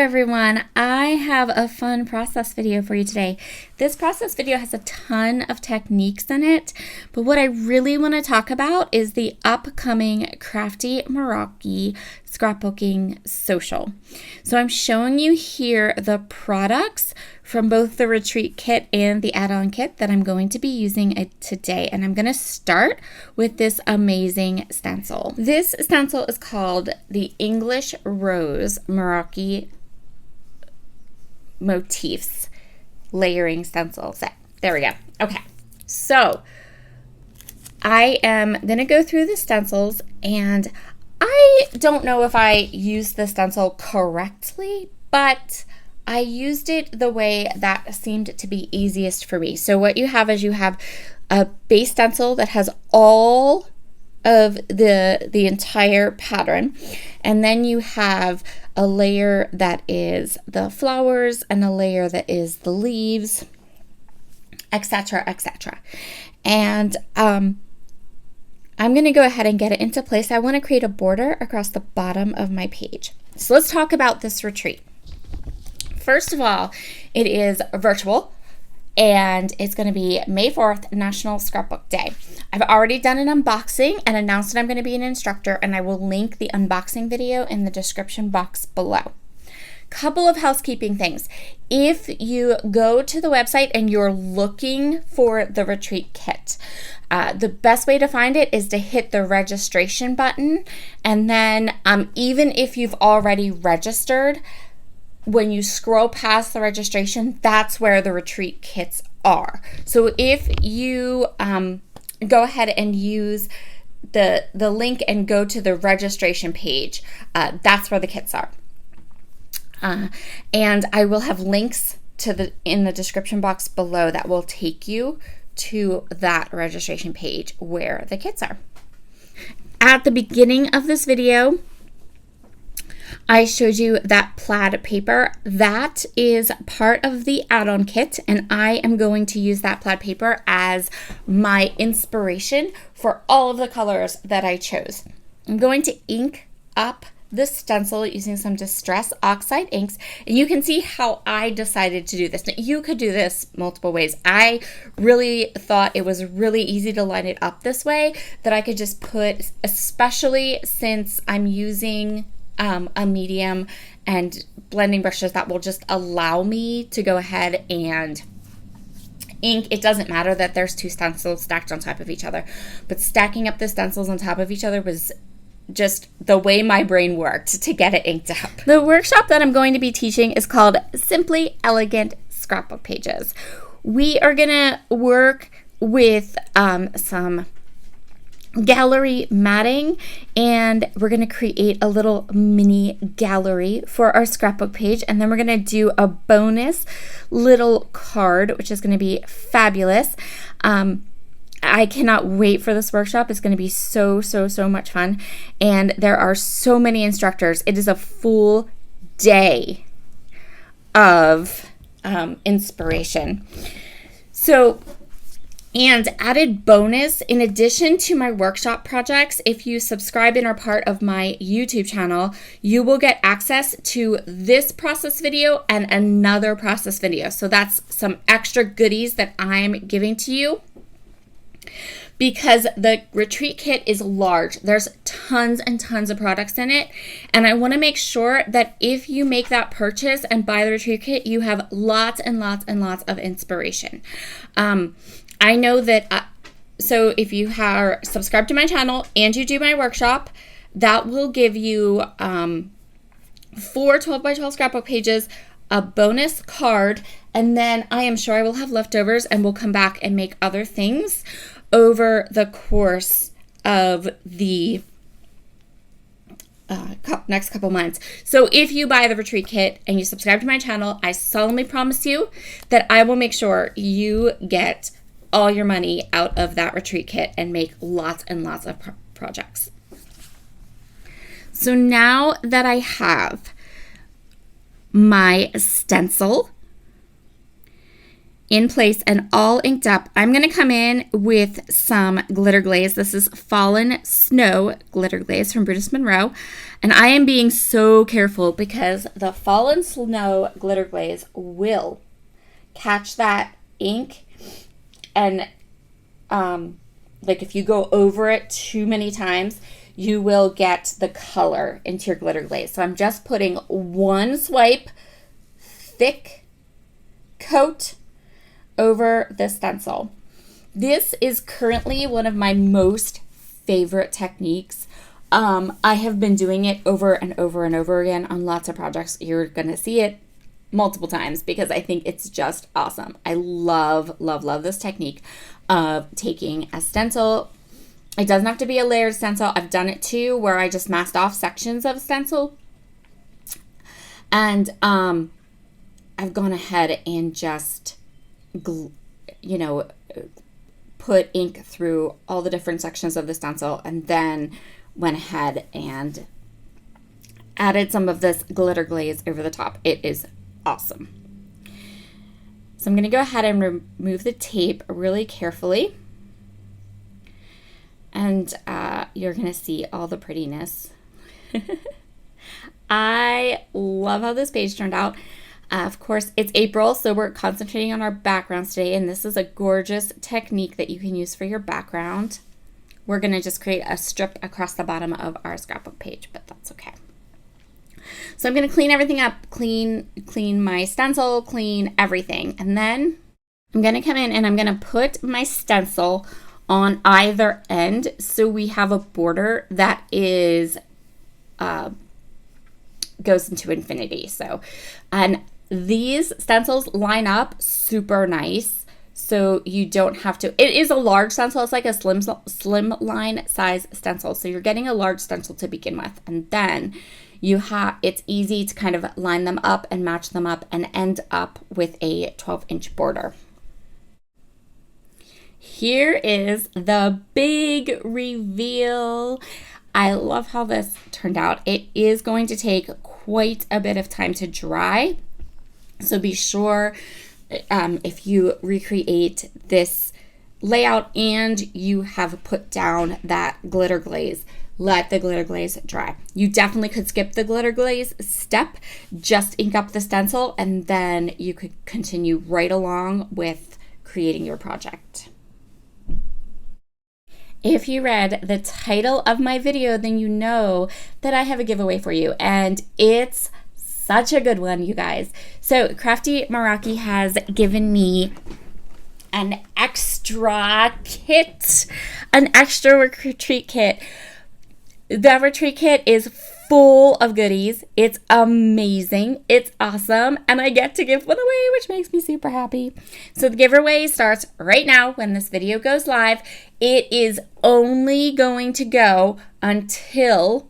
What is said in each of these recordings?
everyone, I have a fun process video for you today. This process video has a ton of techniques in it, but what I really want to talk about is the upcoming Crafty Meraki Scrapbooking Social. So I'm showing you here the products from both the retreat kit and the add-on kit that I'm going to be using today, and I'm going to start with this amazing stencil. This stencil is called the English Rose Meraki Motifs Layering Stencil Set. There we go. Okay, so I am going to go through the stencils, and I don't know if I used the stencil correctly, but I used it the way that seemed to be easiest for me. So what you have is you have a base stencil that has all of the entire pattern, and then you have a layer that is the flowers and a layer that is the leaves, etc., etc. And I'm going to go ahead and get it into place. I want to create a border across the bottom of my page. So let's talk about this retreat. First of all, it is virtual, and it's going to be May 4th, National Scrapbook Day. I've already done an unboxing and announced that I'm going to be an instructor, and I will link the unboxing video in the description box below. Couple of housekeeping things. If you go to the website and you're looking for the retreat kit, the best way to find it is to hit the registration button, and then even if you've already registered, when you scroll past the registration, that's where the retreat kits are. So if you go ahead and use the link and go to the registration page, that's where the kits are. And I will have links in the description box below that will take you to that registration page where the kits are. At the beginning of this video, I showed you that plaid paper. That is part of the add-on kit, and I am going to use that plaid paper as my inspiration for all of the colors that I chose. I'm going to ink up the stencil using some Distress Oxide inks, and you can see how I decided to do this. Now, you could do this multiple ways. I really thought it was really easy to line it up this way, that I could just put, especially since I'm using a medium and blending brushes that will just allow me to go ahead and ink. It doesn't matter that there's two stencils stacked on top of each other, but stacking up the stencils on top of each other was just the way my brain worked to get it inked up. The workshop that I'm going to be teaching is called Simply Elegant Scrapbook Pages. We are going to work with some gallery matting, and we're going to create a little mini gallery for our scrapbook page, and then we're going to do a bonus little card, which is going to be fabulous. I cannot wait for this workshop. It's going to be so much fun, and there are so many instructors. It is a full day of inspiration. And added bonus, in addition to my workshop projects, if you subscribe and are part of my YouTube channel, you will get access to this process video and another process video. So that's some extra goodies that I'm giving to you, because the retreat kit is large. There's tons and tons of products in it, and I want to make sure that if you make that purchase and buy the retreat kit, you have lots and lots and lots of inspiration. I know that, so if you are subscribed to my channel and you do my workshop, that will give you 4 12 by 12 scrapbook pages, a bonus card, and then I am sure I will have leftovers and will come back and make other things over the course of the next couple months. So if you buy the retreat kit and you subscribe to my channel, I solemnly promise you that I will make sure you get all your money out of that retreat kit and make lots and lots of projects. So now that I have my stencil in place and all inked up, I'm going to come in with some glitter glaze. This is Fallen Snow glitter glaze from Brutus Monroe. And I am being so careful because the Fallen Snow glitter glaze will catch that ink, and like if you go over it too many times, you will get the color into your glitter glaze. So I'm just putting one swipe, thick coat over the stencil. This is currently one of my most favorite techniques. I have been doing it over and over and over again on lots of projects. You're going to see it multiple times because I think it's just awesome. I love, love, love this technique of taking a stencil. It doesn't have to be a layered stencil. I've done it too where I just masked off sections of stencil. And I've gone ahead and just, put ink through all the different sections of the stencil, and then went ahead and added some of this glitter glaze over the top. It is awesome. So I'm going to go ahead and remove the tape really carefully. And you're going to see all the prettiness. I love how this page turned out. Of course, it's April, so we're concentrating on our backgrounds today. And this is a gorgeous technique that you can use for your background. We're going to just create a strip across the bottom of our scrapbook page, but that's okay. So I'm going to clean everything up, clean my stencil, clean everything. And then I'm going to come in and I'm going to put my stencil on either end so we have a border that is goes into infinity. So, and these stencils line up super nice, so you don't have to. It is a large stencil. It's like a slim line size stencil. So you're getting a large stencil to begin with, and then it's easy to kind of line them up and match them up and end up with a 12-inch border. Here is the big reveal. I love how this turned out. It is going to take quite a bit of time to dry. So be sure if you recreate this layout and you have put down that glitter glaze, let the glitter glaze dry. You definitely could skip the glitter glaze step, just ink up the stencil, and then you could continue right along with creating your project. If you read the title of my video, then you know that I have a giveaway for you, and it's such a good one, you guys. So Crafty Meraki has given me an extra kit, an extra retreat kit. The retreat kit is full of goodies. It's amazing. It's awesome. And I get to give one away, which makes me super happy. So the giveaway starts right now when this video goes live. It is only going to go until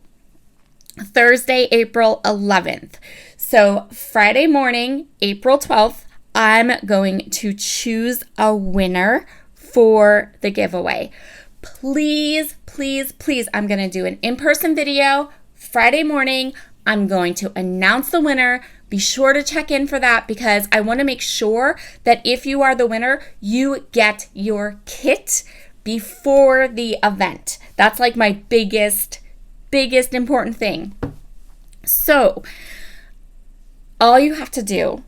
Thursday, April 11th. So Friday morning, April 12th, I'm going to choose a winner for the giveaway. Please, please, please, I'm going to do an in-person video Friday morning. I'm going to announce the winner. Be sure to check in for that because I want to make sure that if you are the winner, you get your kit before the event. That's like my biggest important thing. So all you have to do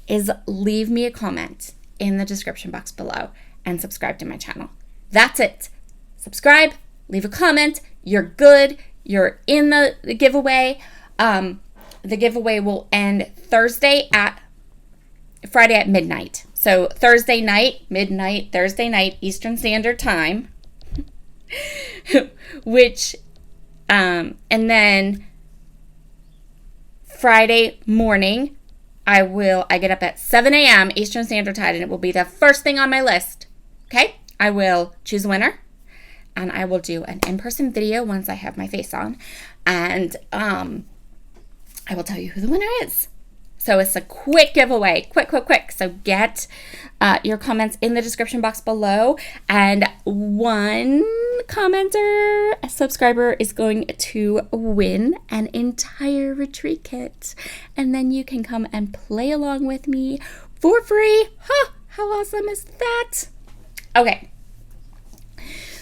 is leave me a comment in the description box below and subscribe to my channel. That's it. Subscribe, leave a comment. You're good. You're in the giveaway. The giveaway will end Friday at midnight. So Thursday night, midnight, Thursday night, Eastern Standard Time, and then Friday morning, I get up at 7 a.m. Eastern Standard Time, and it will be the first thing on my list. Okay? I will choose a winner, and I will do an in-person video once I have my face on, and I will tell you who the winner is. So it's a quick giveaway, quick. So get your comments in the description box below, and one commenter, a subscriber, is going to win an entire retreat kit, and then you can come and play along with me for free. How awesome is that? Okay.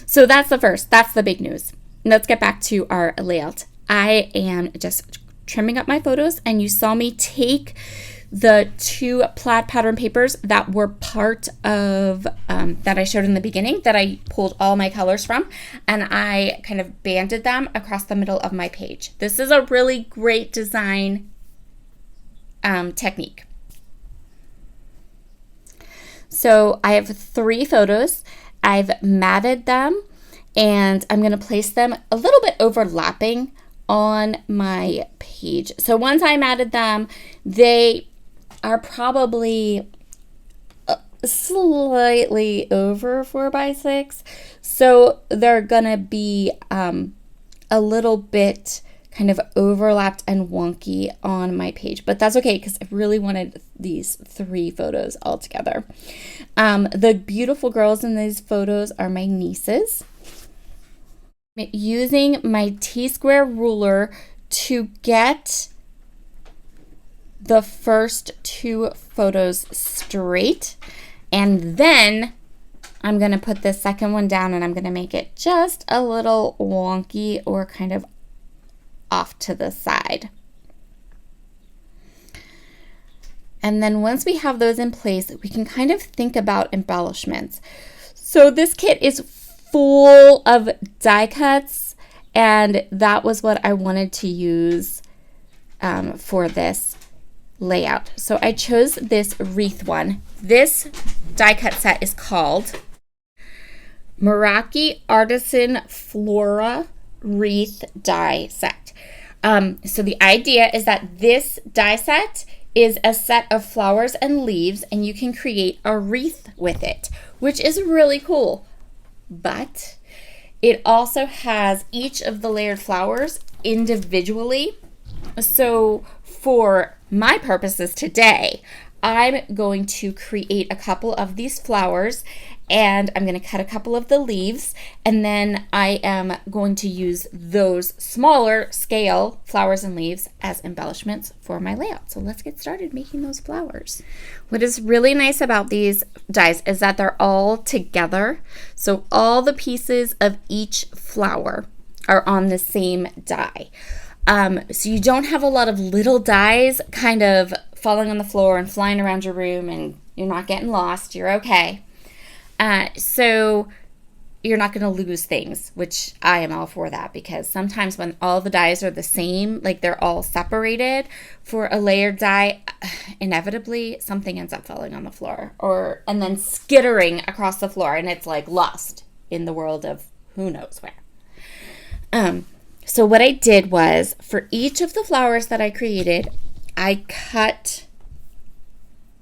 So that's the big news. Let's get back to our layout. I am just trimming up my photos, and you saw me take the 2 plaid pattern papers that were part of, that I showed in the beginning, that I pulled all my colors from, and I kind of banded them across the middle of my page. This is a really great design technique. So I have 3 photos. I've matted them, and I'm going to place them a little bit overlapping on my page. So once I matted them, they are probably slightly over 4x6. So they're going to be a little bit kind of overlapped and wonky on my page, but that's okay because I really wanted these 3 photos all together. The beautiful girls in these photos are my nieces. Using my T-square ruler to get the first 2 photos straight, and then I'm going to put the second one down, and I'm going to make it just a little wonky or kind of off to the side. And then once we have those in place, we can kind of think about embellishments. So this kit is full of die cuts, and that was what I wanted to use for this layout. So I chose this wreath one. This die cut set is called Meraki Artisan Flora Wreath die set. So the idea is that this die set is a set of flowers and leaves, and you can create a wreath with it, which is really cool. But it also has each of the layered flowers individually. So for my purposes today, I'm going to create a couple of these flowers, and I'm going to cut a couple of the leaves, and then I am going to use those smaller scale flowers and leaves as embellishments for my layout. So let's get started making those flowers. What is really nice about these dies is that they're all together. So all the pieces of each flower are on the same die. So you don't have a lot of little dies kind of falling on the floor and flying around your room, and you're not getting lost. You're okay. So you're not going to lose things, which I am all for that, because sometimes when all the dies are the same, like they're all separated for a layered die, inevitably something ends up falling on the floor and then skittering across the floor, and it's like lost in the world of who knows where. So what I did was, for each of the flowers that I created, I cut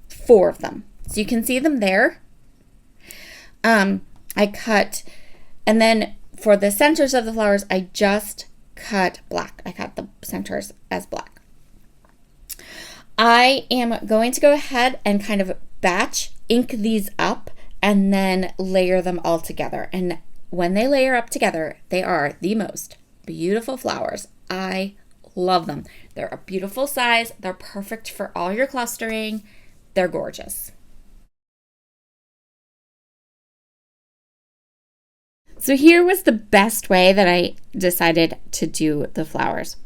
4 of them. So you can see them there. I cut, and then for the centers of the flowers, I just cut black. I cut the centers as black. I am going to go ahead and kind of batch ink these up and then layer them all together. And when they layer up together, they are the most beautiful flowers. I love them. They're a beautiful size. They're perfect for all your clustering. They're gorgeous. So here was the best way that I decided to do the flowers.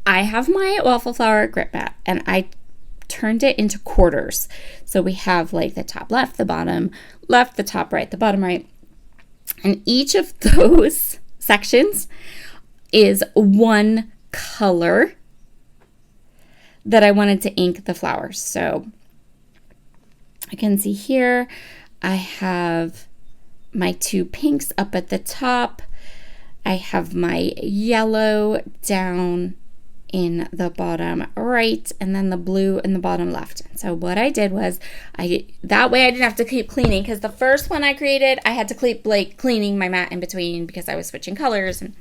I have my waffle flower grip mat, and I turned it into quarters. So we have like the top left, the bottom left, the top right, the bottom right. And each of those sections is one color that I wanted to ink the flowers. So I can see here I have my 2 pinks up at the top. I have my yellow down in the bottom right, and then the blue in the bottom left. So what I did was, that way I didn't have to keep cleaning, because the first one I created, I had to keep like cleaning my mat in between because I was switching colors. And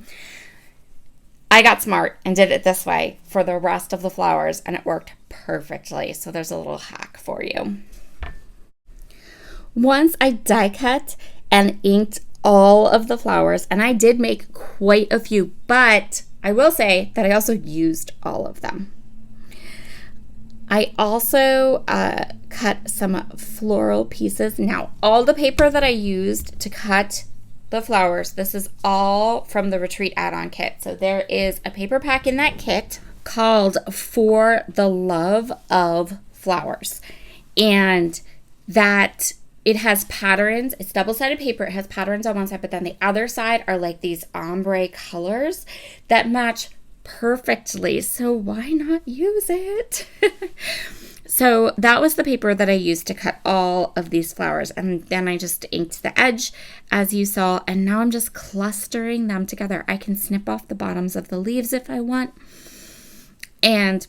I got smart and did it this way for the rest of the flowers, and it worked perfectly. So there's a little hack for you. Once I die cut and inked all of the flowers, and I did make quite a few, but I will say that I also used all of them. I also cut some floral pieces. Now, all the paper that I used to cut the flowers, this is all from the Retreat add-on kit. So there is a paper pack in that kit called For the Love of Flowers. And that it has patterns. It's double-sided paper. It has patterns on one side, but then the other side are like these ombre colors that match perfectly. So why not use it? So that was the paper that I used to cut all of these flowers. And then I just inked the edge, as you saw. And now I'm just clustering them together. I can snip off the bottoms of the leaves if I want. And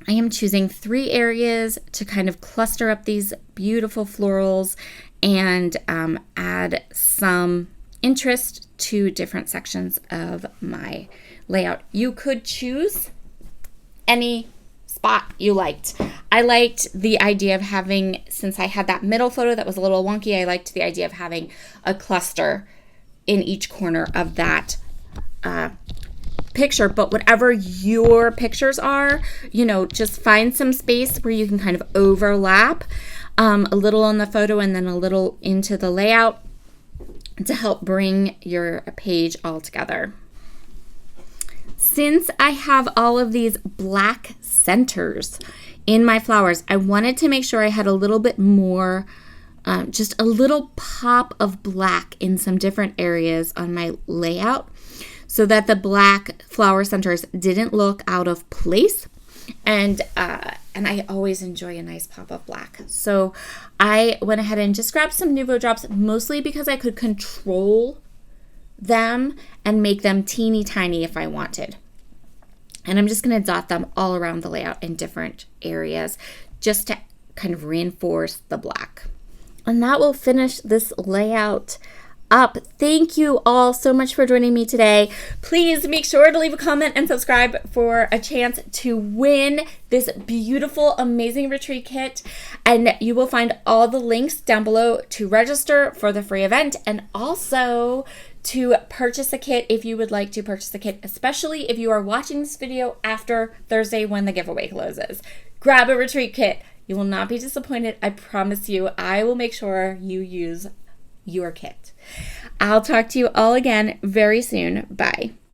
I am choosing 3 areas to kind of cluster up these beautiful florals and add some interest to different sections of my layout. You could choose any spot you liked. I liked the idea of having, since I had that middle photo that was a little wonky, I liked the idea of having a cluster in each corner of that picture. But whatever your pictures are, you know, just find some space where you can kind of overlap a little on the photo and then a little into the layout to help bring your page all together. Since I have all of these black centers in my flowers, I wanted to make sure I had a little bit more, just a little pop of black in some different areas on my layout so that the black flower centers didn't look out of place. And I always enjoy a nice pop of black. So I went ahead and just grabbed some Nuvo drops, mostly because I could control them and make them teeny tiny if I wanted. And I'm just going to dot them all around the layout in different areas just to kind of reinforce the black. And that will finish this layout up. Thank you all so much for joining me today. Please make sure to leave a comment and subscribe for a chance to win this beautiful, amazing retreat kit. And you will find all the links down below to register for the free event and also to purchase a kit if you would like to purchase a kit, especially if you are watching this video after Thursday when the giveaway closes. Grab a retreat kit. You will not be disappointed. I promise you. I will make sure you use your kit. I'll talk to you all again very soon. Bye.